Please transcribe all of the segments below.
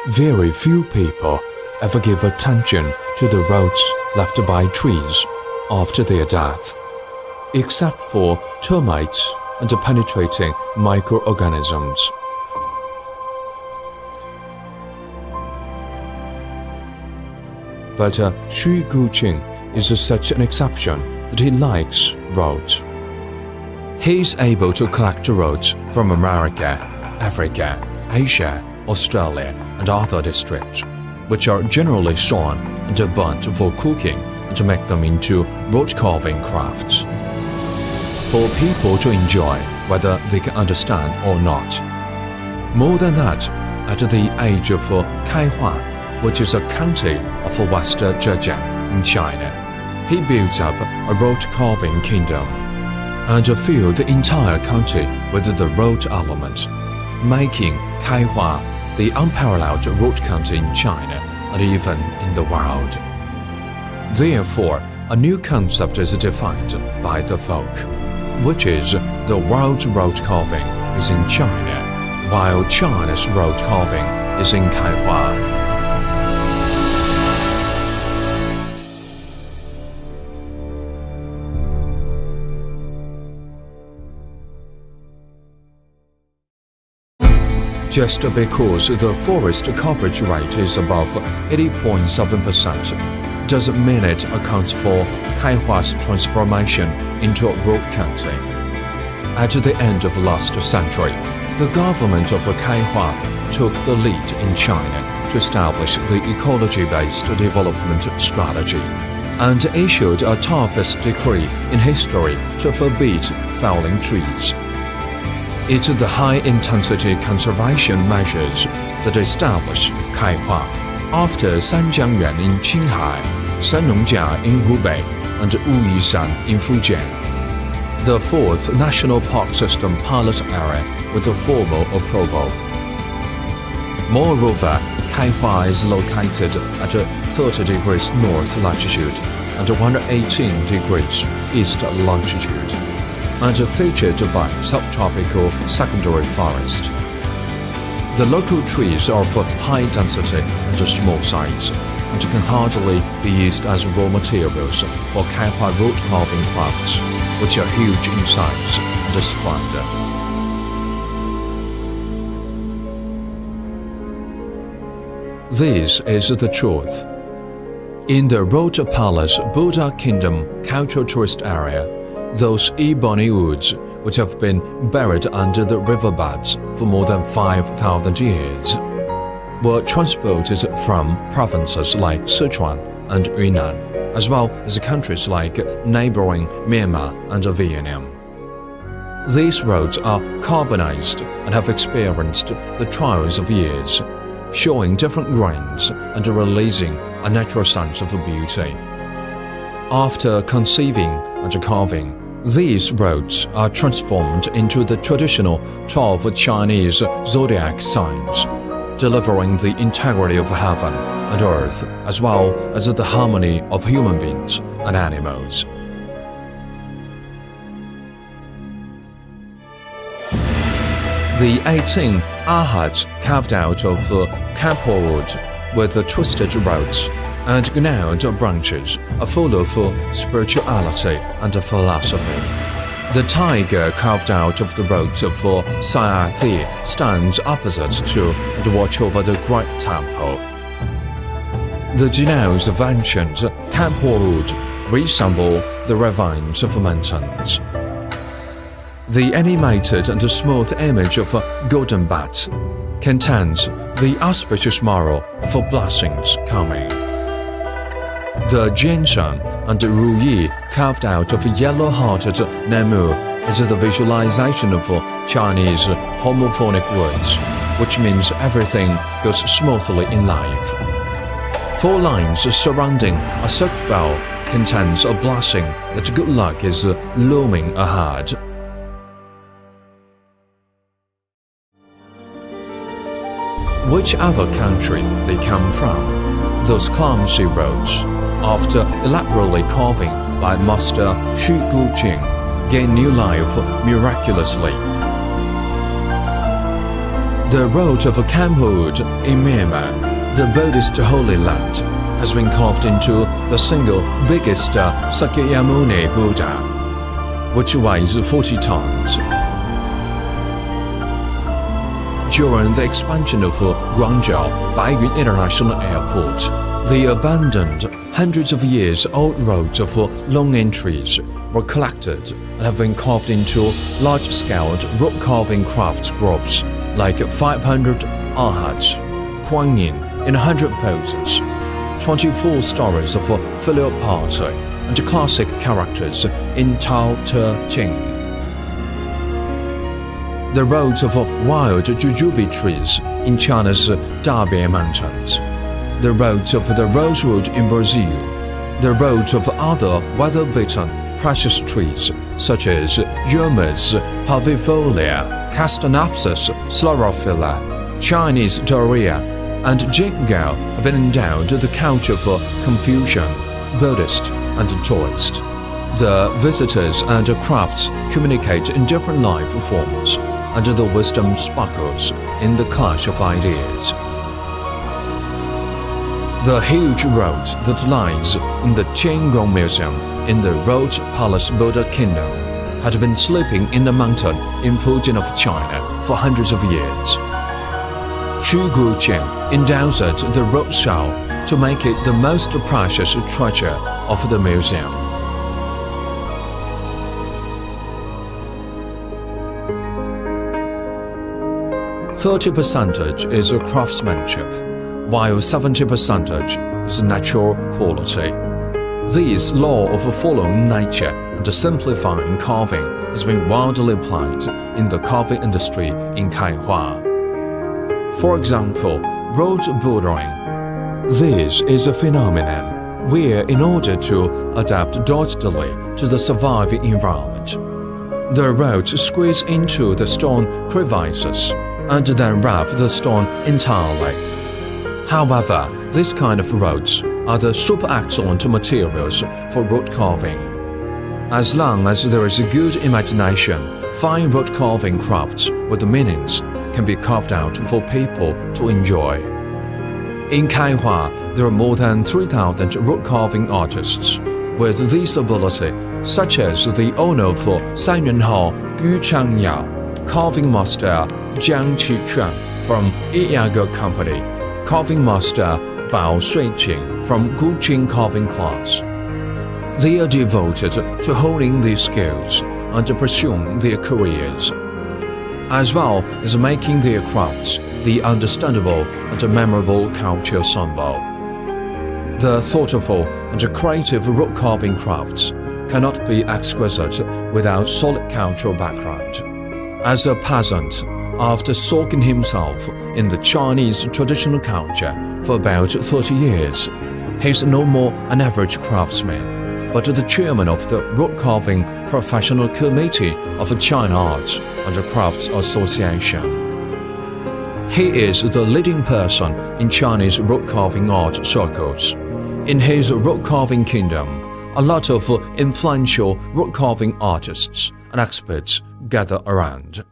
Very few people ever give attention to the roads left by trees after their death, except for termites and penetrating microorganisms. But Xu Guqing is such an exception that he likes roads. He is able to collect roads from America, Africa, Asia, Australia, and other districts, which are generally sawn and burnt for cooking and to make them into road carving crafts, for people to enjoy whether they can understand or not. More than that, at the age of Kaihua, which is a county of West Zhejiang in China, he builds up a road carving kingdom and filled the entire county with the road element, making Kaihua the unparalleled road county in China and even in the world. Therefore, a new concept is defined by the folk, which is the world's road carving is in China, while China's road carving is in Kaihua. Just because the forest coverage rate is above 80.7% doesn't mean it accounts for Kaihua's transformation into a road county. At the end of last century, the government of Kaihua took the lead in China to establish the ecology-based development strategy and issued a toughest decree in history to forbid felling trees. It's the high-intensity conservation measures that established Kaihua after Sanjiangyuan in Qinghai, Sannongjia in Hubei, and Wuyishan in Fujian, the fourth national park system pilot area with a formal approval. Moreover, Kaihua is located at 30 degrees north latitude and 118 degrees east longitude, and featured by subtropical secondary forest. The local trees are of high density and small size, and can hardly be used as raw materials for Kaihua road carving crafts, which are huge in size and splendid. This is the truth. In the Road Palace Buddha Kingdom Cultural Tourist Area, those ebony woods, which have been buried under the riverbeds for more than 5,000 years, were transported from provinces like Sichuan and Yunnan, as well as countries like neighboring Myanmar and Vietnam. These roads are carbonized and have experienced the trials of years, showing different grains and releasing a natural sense of beauty. After conceiving and carving, these roads are transformed into the traditional 12 Chinese zodiac signs, delivering the integrity of heaven and earth as well as the harmony of human beings and animals. The 18 arhats carved out of Kaihua wood with twisted roots and gnarled branches are full of spirituality and philosophy. The tiger carved out of the roots of Sai'ati stands opposite to and watch over the Great Temple. The genomes of ancient Kaihua wood resemble the ravines of mountains. The animated and smooth image of a golden bat contains the auspicious moral of blessings coming. The Jinshan and Ruyi carved out of yellow-hearted Namu is the visualization of Chinese homophonic words, which means everything goes smoothly in life. 4 lines surrounding a silk bell contains a blessing that good luck is looming ahead. Whichever country they come from, those clumsy roads, after elaborately carving by Master Xu Guqing, gain new life miraculously. The road of Kaihua in Myanmar, the Buddhist Holy Land, has been carved into the single biggest Sakyamuni Buddha, which weighs 40 tons. During the expansion of Guangzhou Baiyun International Airport, the abandoned hundreds of years old roads of long entries were collected and have been carved into large-scale rock carving crafts groups like 500 ahats, Kuan Yin in 100 poses, 24 stories of filial piety, and classic characters in Tao Te Ching. The roads of wild jujube trees in China's Dabian Mountains, the roads of the rosewood in Brazil, the roads of other weather-beaten precious trees such as Yermes parvifolia, Castanapsis sclerophylla, Chinese Doria, and Jinggao have been endowed with the culture of Confucian, Buddhist, and Taoist. The visitors and crafts communicate in different life forms, and the wisdom sparkles in the clash of ideas. The huge road that lies in the Qinggong Museum in the Rhodes Palace Buddha Kingdom had been sleeping in the mountain in Fujian of China for hundreds of years. Xu Guqing endows it the roadshow to make it the most precious treasure of the museum. %30 is craftsmanship, while 70% is natural quality. This law of following nature and simplifying carving has been widely applied in the carving industry in Kaihua. For example, road bouldering. This is a phenomenon where, in order to adapt doggedly to the surviving environment, the roads squeeze into the stone crevices and then wrap the stone entirely. However, this kind of roads are the super excellent materials for road carving. As long as there is a good imagination, fine road carving crafts with meanings can be carved out for people to enjoy. In Kaihua, there are more than 3,000 road carving artists with this ability, such as the owner of Sanyuanhao Yu Changyao, carving master Jiang Qichuan from Yiyage Company, carving master Bao Shuiqing from Guqing carving class. They are devoted to honing their skills and pursuing their careers, as well as making their crafts the understandable and memorable culture symbol. The thoughtful and creative rock carving crafts cannot be exquisite without solid cultural background. As a peasant, after soaking himself in the Chinese traditional culture for about 30 years, he is no more an average craftsman, but the chairman of the Rock Carving Professional Committee of the China Arts and Crafts Association. He is the leading person in Chinese rock carving art circles. In his rock carving kingdom, a lot of influential rock carving artists and experts gather around.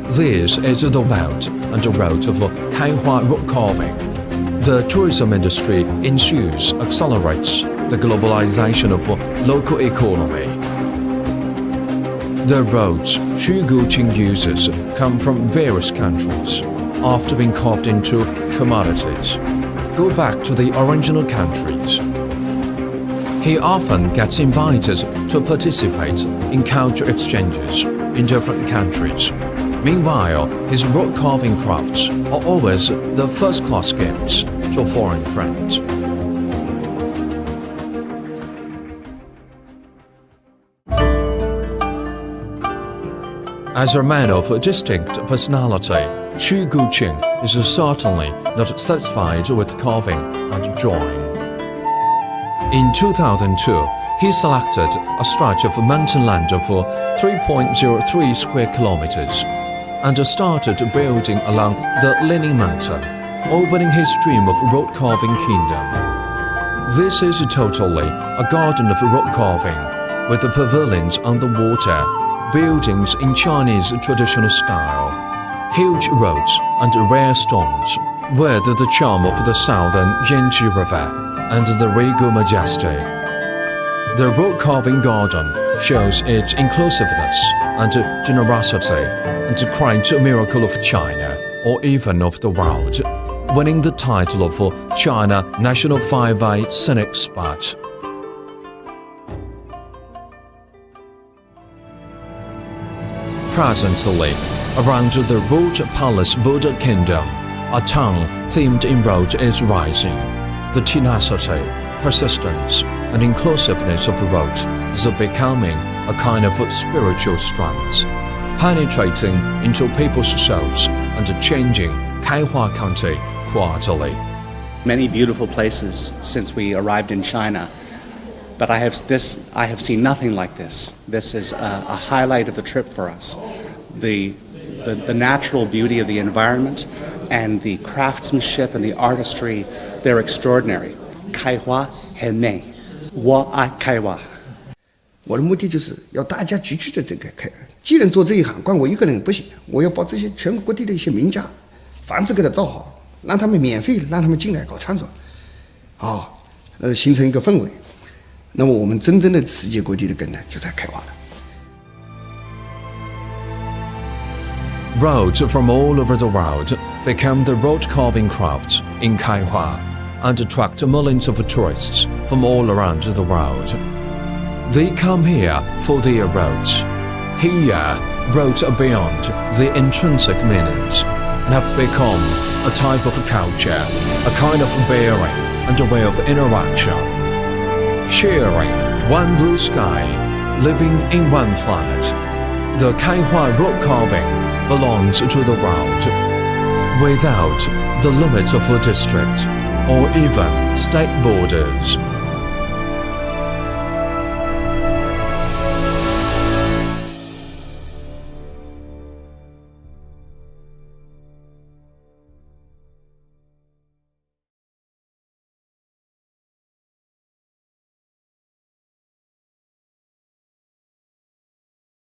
This is the belt and road of Kaihua rock carving. The tourism industry ensures accelerates the globalization of local economy. The roads Xu Guqing uses come from various countries. After being carved into commodities, go back to the original countries. He often gets invited to participate in culture exchanges in different countries. Meanwhile, his rock carving crafts are always the first-class gifts to foreign friends. As a man of a distinct personality, Xu Guqing is certainly not satisfied with carving and drawing. In 2002, he selected a stretch of mountain land of 3.03 square kilometers and started building along the Leaning Mountain, opening his dream of rock carving kingdom. This is totally a garden of rock carving, with the pavilions on the water, buildings in Chinese traditional style, huge roads and rare stones, with the charm of the southern Yangtze River and the regal majesty. The rock carving garden shows its inclusiveness and generosity and creates a miracle of China, or even of the world, winning the title of China National 5A Scenic Spot. Presently, around the Road Palace Buddha Kingdom, a town themed in road is rising. The tenacity, persistence, and inclusiveness of road is becoming a kind of spiritual strength, penetrating into people's souls and changing Kaihua County quarterly. Many beautiful places since we arrived in China, but I have seen nothing like this. This is a highlight of the trip for us. The natural beauty of the environment and the craftsmanship and the artistry, they're extraordinary. Kaihua 很美，我爱Kaihua。我的目的就是要大家聚聚在这个开，既然做这一行，光我一个人不行，我要把这些全国各地的一些名家房子给他造好，让他们免费让他们进来搞创作，形成一个氛围。那么我们真正的世界各地的根呢，就在开花了。Roads from all over the world become the road carving crafts in Kaihua and attract millions of tourists from all around the world. They come here for their roads. Here, roads are beyond the intrinsic meanings and have become a type of culture, a kind of bearing and a way of interaction. Sharing one blue sky, living in one planet, the Kaihua rock carving belongs to the world, without the limits of a district or even state borders.